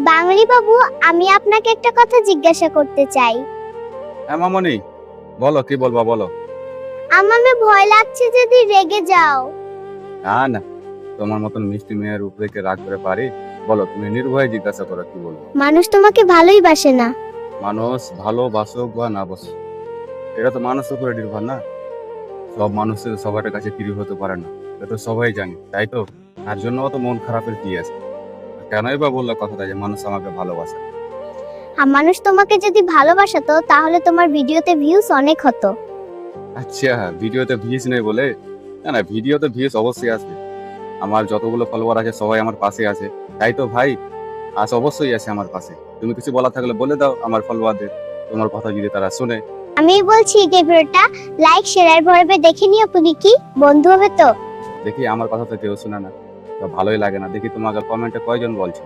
বাঙালি বাবু, আমি আপনাকে একটা কথা জিজ্ঞাসা করতে চাই। হ্যাঁ মামনি, বলো কি বলবা বলো। আমার ভয় লাগছে যদি রেগে যাও। না না, তোমার মতন মিষ্টি মেয়ের উপরে কি রাগ করে পারি? বলো, তুমি নির্ভয়ে জিজ্ঞাসা করো, কি বলবো। মানুষ তোমাকে ভালোই বাসে না। মানুষ ভালোবাসুক বা না বাসুক, এটা তো মানুষের উপরে নির্ভর না। সব মানুষের সবার কাছে প্রিয় হতে পারে না, এটা তো সবাই জানে, তাই তো। তার জন্য অত মন খারাপের কি আছে? কেনই বা বললো কথাটা যে মানুষ আমাকে ভালোবাসে না? আর মানুষ তোমাকে যদি ভালোবাসতো তাহলে তোমার ভিডিওতে ভিউজ অনেক হতো। আচ্ছা, ভিডিওতে ভিউজ নেই বলে? না না, ভিডিওতে ভিউজ অবশ্যই আসবে। আমার যতগুলো ফলোয়ার আছে সবাই আমার পাশে আছে, তাই তো ভাই। আজ অবশ্যই আছে আমার পাশে। তুমি কিছু বলা থাকলে বলে দাও আমার ফলোয়ারদের, তোমার কথা যদি তারা শুনে। আমি বলছি যে ভিডিওটা লাইক শেয়ার আর ভরবে দেখে নিও, তুমি কি বন্ধু হবে তো? দেখি আমার কথা তো কেউ শুনে না, তো ভালোই লাগে না। দেখি তোমাকে কমেন্টে কয়জন বলছে।